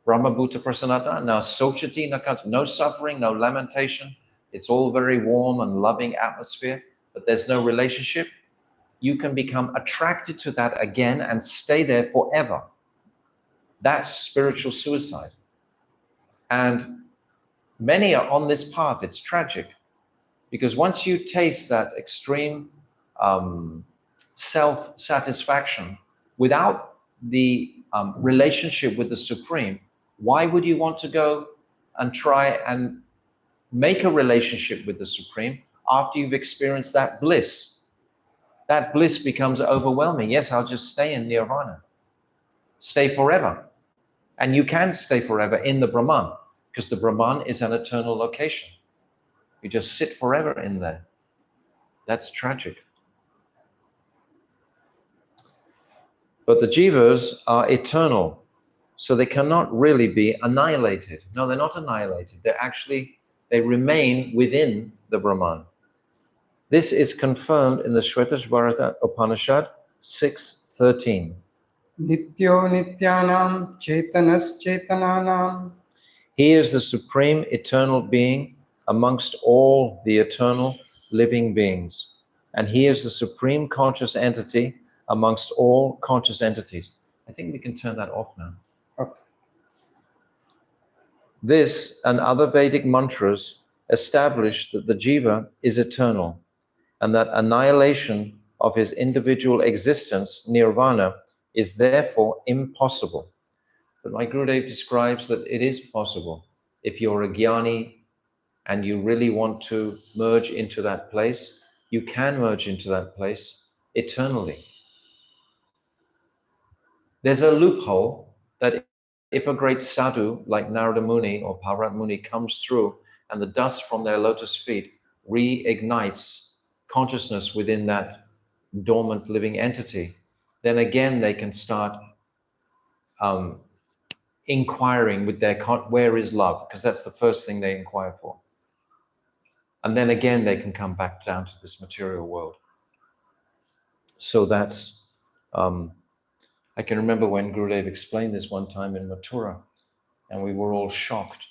Speaker 3: Brahma Bhuta Prasanata, now Sochati Nakat, no suffering, no lamentation, it's all very warm and loving atmosphere, but there's no relationship, you can become attracted to that again and stay there forever. That's spiritual suicide. And many are on this path. It's tragic. Because once you taste that extreme self-satisfaction without the relationship with the Supreme, why would you want to go and try and make a relationship with the Supreme after you've experienced that bliss? That bliss becomes overwhelming. Yes, I'll just stay in Nirvana. Stay forever. And you can stay forever in the Brahman, because the Brahman is an eternal location. You just sit forever in there. That's tragic. But the jivas are eternal, so they cannot really be annihilated. No, they're not annihilated. They remain within the Brahman. This is confirmed in the Shvetashvarata Upanishad 6:13.
Speaker 2: Nityo nityanam chetanas chetananam.
Speaker 3: He is the supreme eternal being amongst all the eternal living beings. And he is the supreme conscious entity amongst all conscious entities. I think we can turn that off now.
Speaker 2: Okay.
Speaker 3: This and other Vedic mantras establish that the jiva is eternal and that annihilation of his individual existence, nirvana, is therefore impossible. But my Gurudev describes that it is possible. If you're a jnani and you really want to merge into that place, you can merge into that place eternally. There's a loophole that if a great sadhu like Narada Muni or Bharat Muni comes through and the dust from their lotus feet reignites consciousness within that dormant living entity, then again they can start inquiring with their where is love, because that's the first thing they inquire for. And then again they can come back down to this material world. So that's I can remember when Gurudev explained this one time in Mathura, and we were all shocked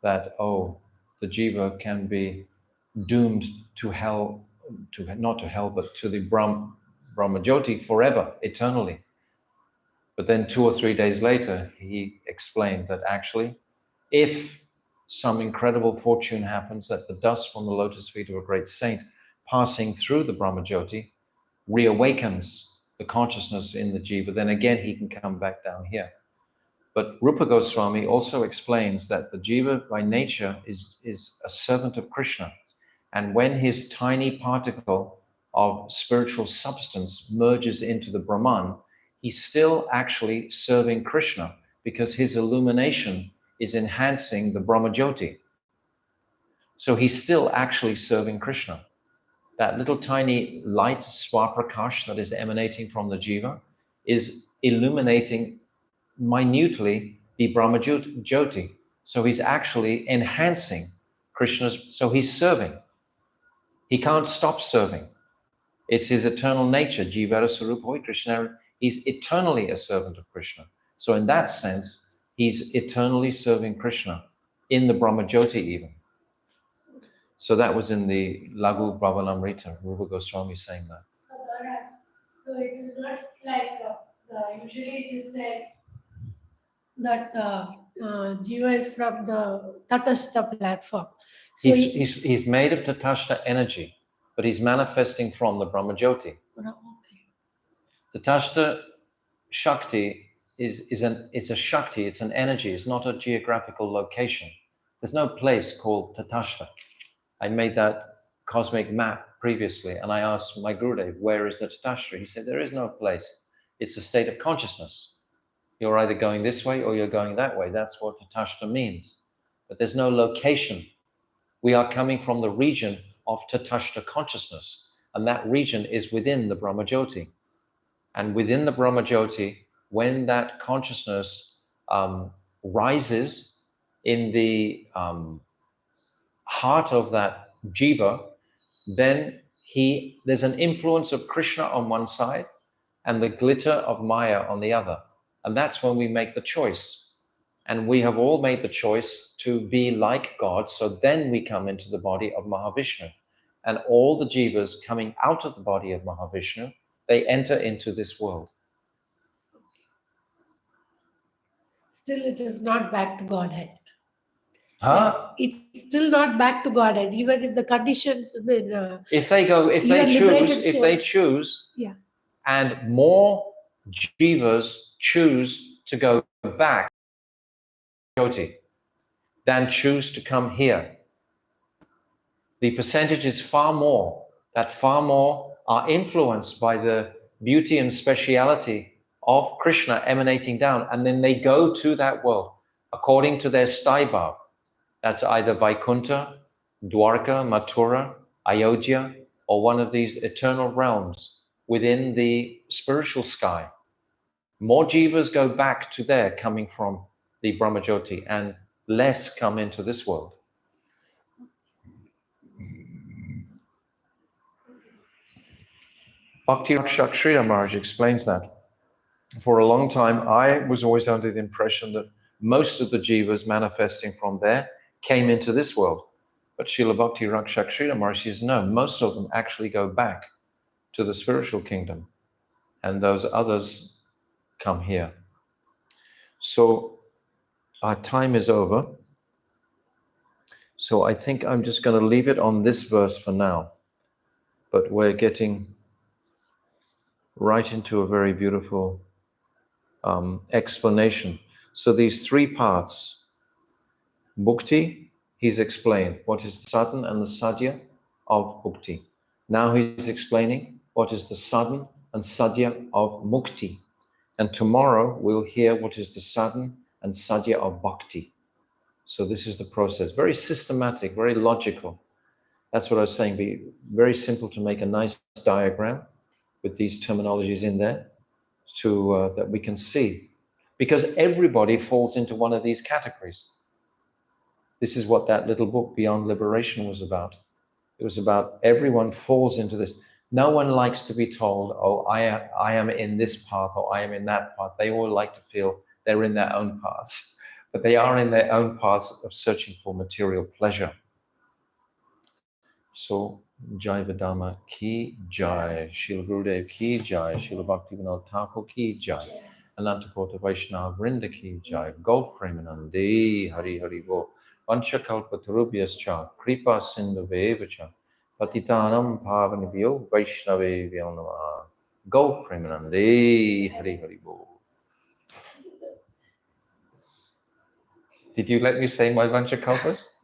Speaker 3: that, oh, the jiva can be doomed to hell, not to hell, but to the Brahmajyoti forever, eternally. But then 2 or 3 days later, he explained that actually, if some incredible fortune happens that the dust from the lotus feet of a great saint passing through the Brahmajyoti reawakens the consciousness in the jiva, then again he can come back down here. But Rupa Goswami also explains that the jiva by nature is a servant of Krishna. And when his tiny particle of spiritual substance merges into the Brahman, he's still actually serving Krishna because his illumination is enhancing the Brahmajyoti. So he's still actually serving Krishna. That little tiny light, swaprakash, that is emanating from the jiva, is illuminating minutely the Brahmajyoti. So he's actually enhancing Krishna's, so he's serving. He can't stop serving. It's his eternal nature, Jivara Sarupoi Krishna. He's eternally a servant of Krishna. So in that sense, he's eternally serving Krishna in the Brahmajyoti even. So that was in the Lagu Brahmanamrita, Rupa Goswami saying that.
Speaker 4: So it is not like usually it is said that Jiva is from the Tatastha platform. So
Speaker 3: He's made of Tatashta energy, but he's manifesting from the Brahmajyoti.
Speaker 4: Okay.
Speaker 3: Tatashta Shakti it's a Shakti, it's an energy, it's not a geographical location. There's no place called Tatashta. I made that cosmic map previously, and I asked my Gurudev, where is the Tatashta? He said, there is no place. It's a state of consciousness. You're either going this way or you're going that way. That's what Tatashta means. But there's no location. We are coming from the region of Tatashta consciousness, and that region is within the Brahmajyoti. And within the Brahmajyoti, when that consciousness rises in the heart of that jiva, then there's an influence of Krishna on one side and the glitter of Maya on the other. And that's when we make the choice. And we have all made the choice to be like God. So then we come into the body of Mahavishnu. And all the jivas coming out of the body of Mahavishnu, they enter into this world.
Speaker 4: Still, it is not back to Godhead.
Speaker 3: Huh?
Speaker 4: It's still not back to Godhead, even if the conditions.
Speaker 3: If they choose,
Speaker 4: yeah.
Speaker 3: and more jivas choose to go back Jyoti than choose to come here, the percentage is far more are influenced by the beauty and speciality of Krishna emanating down, and then they go to that world according to their staibhav. That's either Vaikuntha, Dwarka, Mathura, Ayodhya, or one of these eternal realms within the spiritual sky. More jivas go back to there coming from the Brahmajyoti, and less come into this world. Bhakti Rakshak Maharaj explains that. For a long time, I was always under the impression that most of the jivas manifesting from there came into this world. But Srila Bhakti Rakshak Maharaj says, no, most of them actually go back to the spiritual kingdom, and those others come here. So our time is over. So I think I'm just going to leave it on this verse for now. But we're getting right into a very beautiful explanation. So these three paths, Bhukti, he's explained what is the sadhan and the sadhya of Bhukti. Now he's explaining what is the sadhan and sadhya of Mukti. And tomorrow we'll hear what is the sadhan and sadhya of Bhakti. So this is the process. Very systematic, very logical. That's what I was saying. Be very simple to make a nice diagram with these terminologies in there to that we can see. Because everybody falls into one of these categories. This is what that little book, Beyond Liberation, was about. It was about everyone falls into this. No one likes to be told, oh, I am in this path or I am in that path. They all like to feel they're in their own paths. But they are in their own paths of searching for material pleasure. So, Jaiva-Dharma ki jai, Srila Gurudev ki jai, Srila Bhaktivinoda Thakur ki jai, Anantakota Vaishnava Vrinda ki jai, Gaur Premanande, Hari Hari Bo, Vanchakalpatarubhyascha, Kripa Sindhuvevacha, Patitanam Pavanibhyo Vaishnavebhyo Namaha, Gaur Premanande, Hari Hari Bo. Did you let me say my Vanchakalpas?